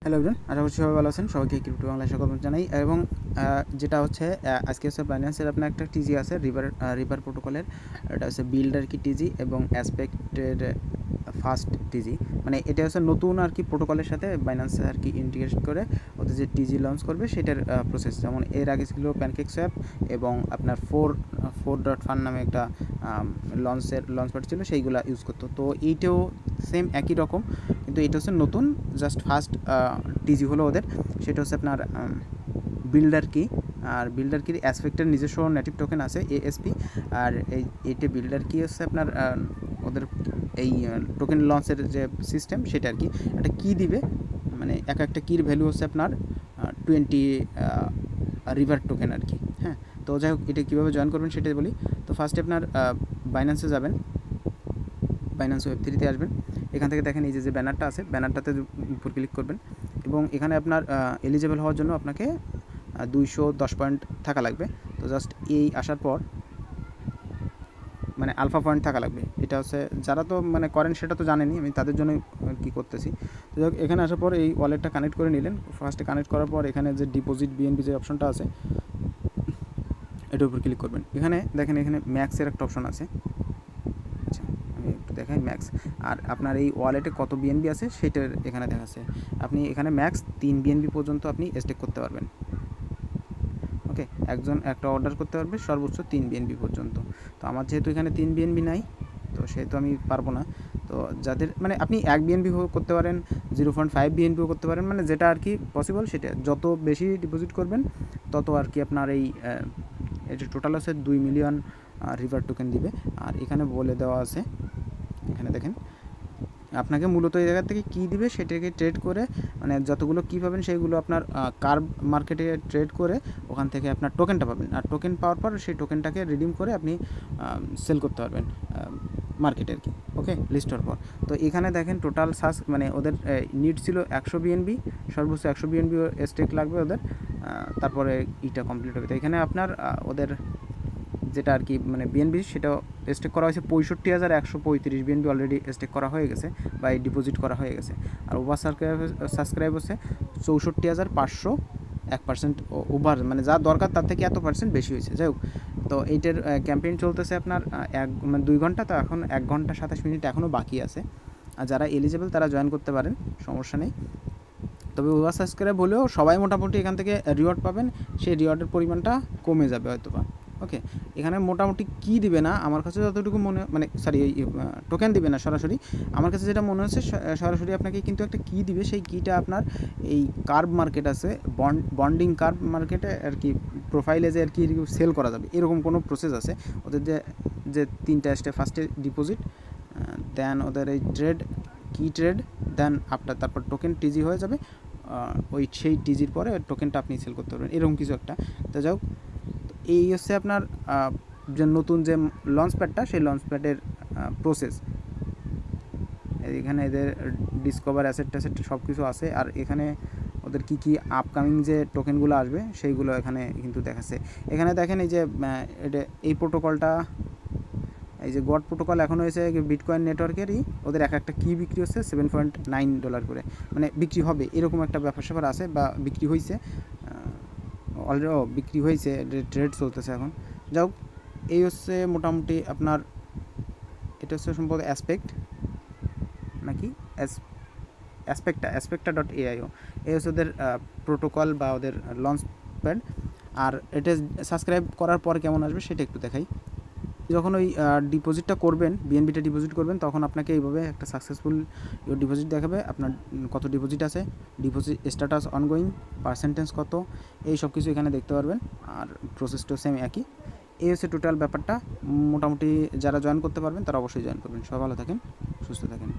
Hello everyone, আশা করছি সবাই ভালো আছেন। সবাইকে ক্রিপ্টো বাংলায় স্বাগত জানাই। এবং যেটা হচ্ছে আজকে হচ্ছে বাইন্যান্সের আপনার একটা টিজি আছে রিভার প্রোটোকলের। এটা হচ্ছে বিল্ডার কি টিজি এবং অ্যাসপেক্টের ফার্স্ট টিজি, মানে এটা হচ্ছে নতুন আর কি প্রোটোকলের সাথে বাইন্যান্স আর কি ইন্টিগ্রেট করে ওদের যে টিজি লঞ্চ করবে সেটার প্রসেস। যেমন এর আগে ছিল প্যানকেক সোয়াপ এবং আপনার ফোর ডট ফান নামে একটা লঞ্চ প্যাড ছিল, সেইগুলো ইউজ করতো। তো এইটাও সেম একই রকম, কিন্তু এটা হচ্ছে নতুন, জাস্ট ফার্স্ট টিজি হলো ওদের। সেটা হচ্ছে আপনার বিল্ডার কি। আর বিল্ডার কির অ্যাসপেক্টের নিজস্ব নেটিভ টোকেন আছে এএসপি। আর এইটা বিল্ডার কি হচ্ছে আপনার ওদের এই টোকেন লঞ্চের যে সিস্টেম সেটা আর কি একটা কি দিবে, মানে একটা কির ভ্যালু হচ্ছে আপনার 20 রিভার টোকেন আর কি। হ্যাঁ, তো যাই হোক, এটা কীভাবে জয়েন করবেন সেটাই বলি। তো ফার্স্টে আপনার বাইন্যান্সে যাবেন, বাইন্যান্স ওয়েব3-তে আসবেন। এখান থেকে দেখেন এই যে ব্যানারটা আছে, ব্যানারটাতে উপর ক্লিক করবেন এবং এখানে আপনার এলিজেবল হওয়ার জন্য আপনাকে 210 পয়েন্ট থাকা লাগবে। তো জাস্ট এই আসার পর মানে আলফা পয়েন্ট থাকা লাগবে। এটা হচ্ছে যারা তো মানে করেন সেটা তো জানেনই, আমি তাদের জন্য কি করতেছি। তো যাই হোক, এখানে আসার পর এই ওয়ালেটটা কানেক্ট করে নিলেন। ফার্স্টে কানেক্ট করার পর এখানে যে ডিপোজিট বিএনবি যে অপশনটা আছে এটার উপর ক্লিক করবেন। এখানে দেখেন এখানে ম্যাক্সের একটা অপশন আছে। আচ্ছা, আমি একটু দেখাই ম্যাক্স। আর আপনার এই ওয়ালেটে কত বিএনবি আছে সেটার এখানে দেখাচ্ছে। আপনি এখানে ম্যাক্স 3 বিএনবি পর্যন্ত আপনি স্টেক করতে পারবেন। ওকে, একজন একটা অর্ডার করতে পারবে সর্বোচ্চ 3 বিএনবি পর্যন্ত। তো আমার যেহেতু এখানে 3 বিএনবি নাই, তো সেহেতু আমি পারবো না। তো যাদের মানে আপনি 1 বিএনবি করতে পারেন, 0.5 বিএনপিও করতে পারেন, মানে যেটা আর কি পসিবল সেটা। যত বেশি ডিপোজিট করবেন তত আর কি আপনার এই এটা টোটাল আছে 2 মিলিয়ন রিভার টোকেন দিবে। আর এখানে বলে দেওয়া আছে, এখানে দেখেন আপনাকে মূলত এই জায়গা থেকে কী দিবে সেটাকে ট্রেড করে, মানে যতগুলো কী পাবেন সেইগুলো আপনার কার্ভ মার্কেটে ট্রেড করে ওখান থেকে আপনার টোকেনটা পাবেন। আর টোকেন পাওয়ার পর সেই টোকেনটাকে রিডিম করে আপনি সেল করতে পারবেন মার্কেটে আর কি। ওকে, লিস্ট হওয়ার পর তো এখানে দেখেন টোটাল মানে ওদের নিড ছিল 100 বিএনবি, সর্বোচ্চ 100 বিএনবি স্টেক লাগবে ওদের, তারপরে ইটা কমপ্লিট হবে। তো এখানে আপনার ওদের যেটা আর কি মানে বিএনবি সেটাও স্টেক করা হয়েছে 65,135 বিএনবি অলরেডি স্টেক করা হয়ে গেছে বা ডিপোজিট করা হয়ে গেছে। আর ওভার সাবস্ক্রাইব হচ্ছে 64,500, 1% ওভার, মানে যা দরকার তার থেকে এত পার্সেন্ট বেশি হয়েছে। যাই হোক, তো এইটার ক্যাম্পেইন চলতেছে আপনার 2 ঘন্টা, তো এখন 1 ঘন্টা 27 মিনিট এখনও বাকি আছে। আর যারা এলিজেবল তারা জয়েন করতে পারেন, সমস্যা নেই। তবে ওভার সাবস্ক্রাইব হলেও সবাই মোটামুটি এখান থেকে রিওয়ার্ড পাবেন, সেই রিওয়ার্ডের পরিমাণটা কমে যাবে হয়তো বা। ওকে, এখানে মোটামুটি কী দিবে না আমার কাছে যতটুকু মনে, মানে সরি এই টোকেন দিবে না সরাসরি। আমার কাছে যেটা মনে হচ্ছে সরাসরি আপনাকে কিন্তু একটা কী দিবে, সেই কীটা আপনার এই কার্ভ মার্কেট আছে, বন্ডিং কার্ভ মার্কেটে আর কি প্রোফাইলে যে আর কি সেল করা যাবে এরকম কোনো প্রসেস আছে ওদের। যে 3টা স্টেপ, ফার্স্টে ডিপোজিট, দেন ওদের এই ট্রেড, কি ট্রেড, দেন আপনার তারপর টোকেন টিজি হয়ে যাবে। ওই সেই টিজির পরে টোকেনটা আপনি সেল করতে পারবেন, এরকম কিছু একটা। তো যাও, এই হচ্ছে আপনার যে নতুন যে লঞ্চ প্যাডটা, সেই লঞ্চ প্যাডের প্রসেস। এখানে এদের ডিসকভার অ্যাসেট ট্যাসেট সব কিছু আছে। আর এখানে ওদের কী কী আপকামিং যে টোকেনগুলো আসবে সেইগুলো এখানে কিন্তু দেখাচ্ছে। এখানে দেখেন এই যে এটা এই প্রোটোকলটা, এই যে গড প্রোটোকল এখন হয়েছে বিটকয়েন নেটওয়ার্কেরই, ওদের একটা কি বিক্রি হচ্ছে $7.9 করে, মানে বিক্রি হবে এরকম একটা ব্যাপার স্যাপার আছে, বা বিক্রি হয়েছে অলরেডি, বিক্রি হয়েছে, ট্রেড চলতেছে এখন। যাও, এই হচ্ছে মোটামুটি আপনার, এটা হচ্ছে সম্ভবত অ্যাসপেক্ট নাকি অ্যাসপেক্টা.aio, এই হচ্ছে ওদের প্রোটোকল বা ওদের লঞ্চ প্যাড। আর এটা সাবস্ক্রাইব করার পর কেমন আসবে সেটা একটু দেখাই। যখন ওই ডিপোজিটটা করবেন, বিএনবিটা ডিপোজিট করবেন, তখন আপনাকে এইভাবে একটা সাকসেসফুল ডিপোজিট দেখাবে, আপনার কত ডিপোজিট আছে, ডিপোজিট স্ট্যাটাস অনগোয়িং, পার্সেন্টেজ কত, এই সব কিছু এখানে দেখতে পারবেন। আর প্রসেসটাও সেম একই। এই হচ্ছে টোটাল ব্যাপারটা। মোটামুটি যারা জয়েন করতে পারবেন তারা অবশ্যই জয়েন করবেন। সবাই ভালো থাকেন, সুস্থ থাকেন।